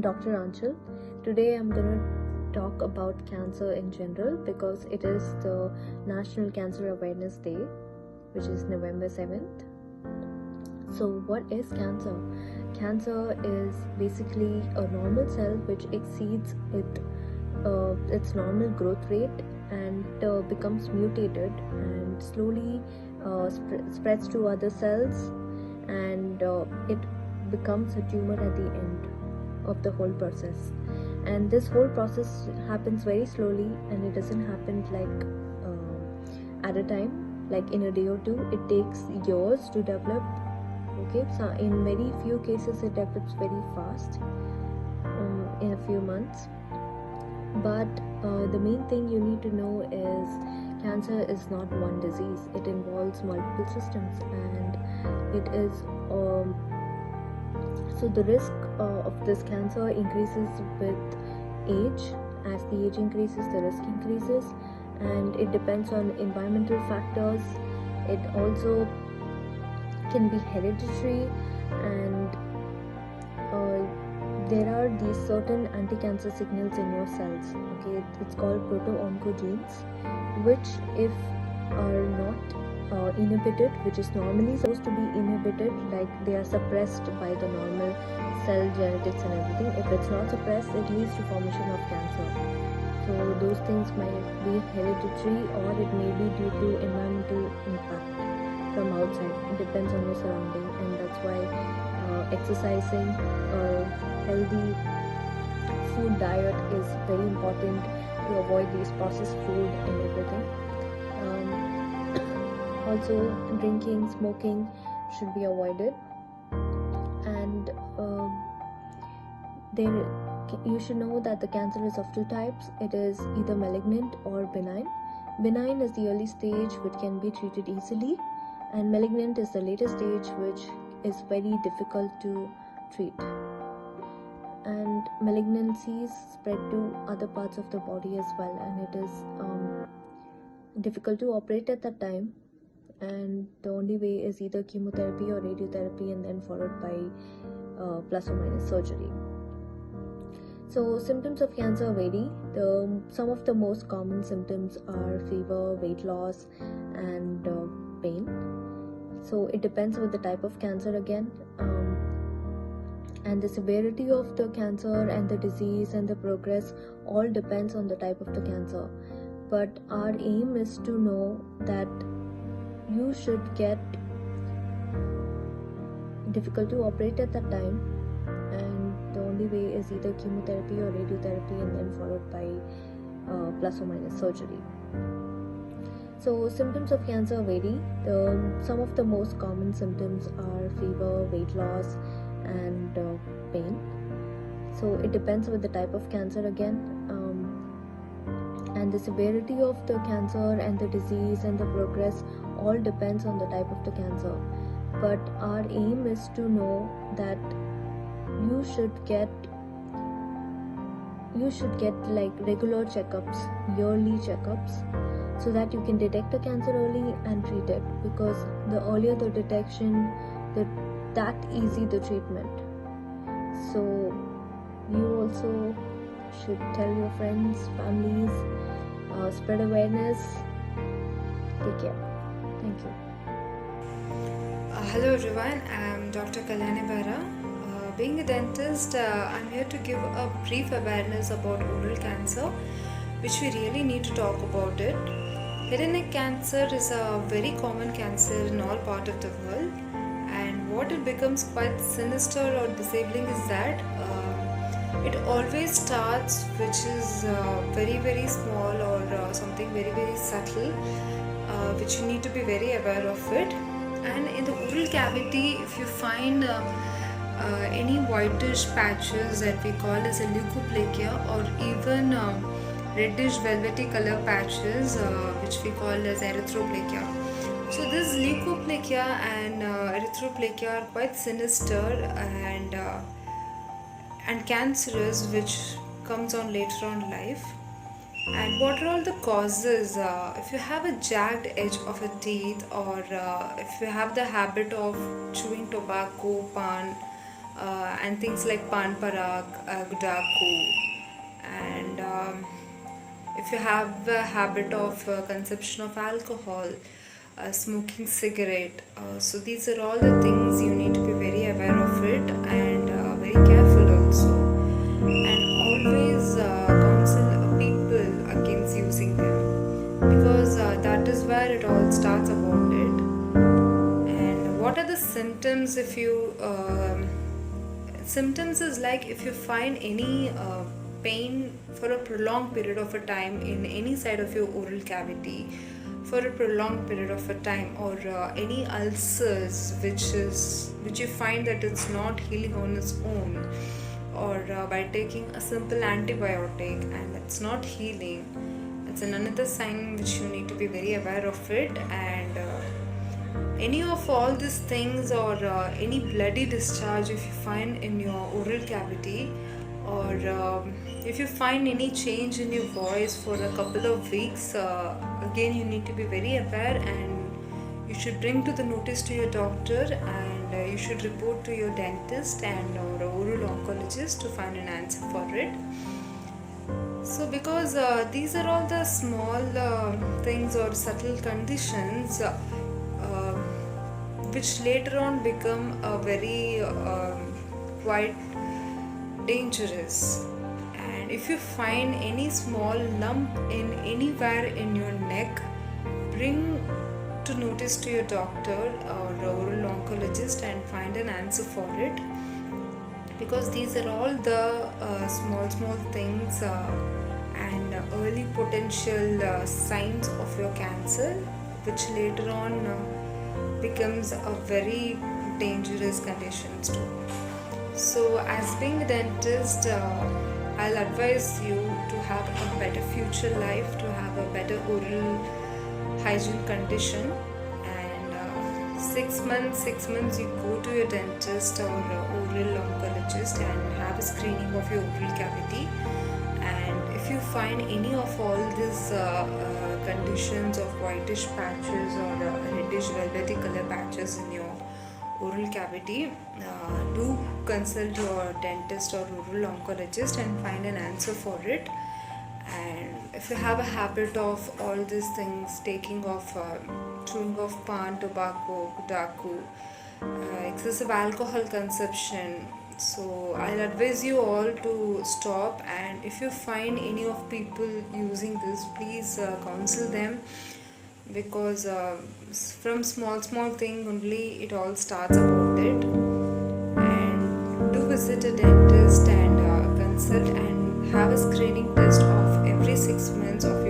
Dr. Aanchal. Today I'm going to talk about cancer in general because it is the National Cancer Awareness Day, which is November 7th. So what is cancer? Cancer is basically a normal cell which exceeds its normal growth rate and becomes mutated and slowly spreads to other cells, and it becomes a tumor at the end of the whole process. And this whole process happens very slowly, and it doesn't happen like at a time, like in a day or two. It takes years to develop. Okay, so in very few cases it develops very fast, in a few months. But the main thing you need to know is cancer is not one disease. It involves multiple systems, and it is so the risk of this cancer increases with age. As the age increases, the risk increases, and it depends on environmental factors. It also can be hereditary, and there are these certain anti-cancer signals in your cells. Okay, it's called proto-oncogenes, which if are not inhibited, which is normally supposed to be inhibited, like they are suppressed by the normal cell genetics and everything. If it's not suppressed, it leads to formation of cancer. So those things might be hereditary, or it may be due to environmental impact from outside. It depends on your surrounding, and that's why exercising or healthy food diet is very important to avoid these processed food and everything. Also, drinking, smoking should be avoided, and you should know that the cancer is of two types. It is either malignant or benign. Benign is the early stage which can be treated easily, and malignant is the later stage which is very difficult to treat. And malignancies spread to other parts of the body as well, and it is difficult to operate at that time. And the only way is either chemotherapy or radiotherapy, and then followed by plus or minus surgery. So symptoms of cancer vary. Some of the most common symptoms are fever, weight loss, and pain. So it depends on the type of cancer again, and the severity of the cancer and the disease and the progress all depends on the type of the cancer. But our aim is to know that you should get difficult to operate at that time, and the only way is either chemotherapy or radiotherapy, and then followed by plus or minus surgery. So symptoms of cancer vary. Some of the most common symptoms are fever, weight loss, and pain. So it depends on the type of cancer again, and the severity of the cancer and the disease and the progress all depends on the type of the cancer. But our aim is to know that you should get like regular checkups, yearly checkups, so that you can detect the cancer early and treat it, because the earlier the detection, that easy the treatment. So you also should tell your friends, families, spread awareness. Take care. Thank you. Hello everyone, I'm Dr. Kalyani Behera. Being a dentist, I'm here to give a brief awareness about oral cancer, which we really need to talk about it. Head and neck cancer is a very common cancer in all parts of the world, and what it becomes quite sinister or disabling is that it always starts, which is very very small, or something very very subtle, which you need to be very aware of it. And in the oral cavity, if you find any whitish patches that we call as a leukoplakia, or even reddish velvety color patches, which we call as erythroplakia, So this leukoplakia and erythroplakia are quite sinister and cancerous, which comes on later on life. And what are all the causes? If you have a jagged edge of a teeth, or if you have the habit of chewing tobacco, pan, and things like pan parak, gudaku, and if you have a habit of consumption of alcohol, smoking cigarette, so these are all the things you need to be very aware of it, and very careful also, and always counsel people against using them, because that is where it all starts about it. And what are the symptoms? If you symptoms is like if you find any pain for a prolonged period of a time in any side of your oral cavity for a prolonged period of a time, or any ulcers which you find that it's not healing on its own, or by taking a simple antibiotic and it's not healing, it's another sign which you need to be very aware of it. And any of all these things, or any bloody discharge if you find in your oral cavity, or if you find any change in your voice for a couple of weeks, again you need to be very aware, and you should bring to the notice to your doctor, and you should report to your dentist and or oral oncologist to find an answer for it. So because these are all the small things or subtle conditions which later on become a very quite dangerous. And if you find any small lump in anywhere in your neck, bring to notice to your doctor or oral oncologist and find an answer for it, because these are all the small things and early potential signs of your cancer, which later on becomes a very dangerous condition too. So as being a dentist, I'll advise you to have a better future life, to have a better oral hygiene condition, and 6 months you go to your dentist or oral oncologist and have a screening of your oral cavity. And if you find any of all these conditions of whitish patches or reddish velvety color patches in your oral cavity, do consult your dentist or oral oncologist and find an answer for it. And if you have a habit of all these things, taking of chewing of pan, tobacco, gudaku, excessive alcohol consumption, so I'll advise you all to stop. And if you find any of people using this, please counsel them, because from small thing only it all starts about it. And do visit a dentist and consult and have a screening test of every 6 months of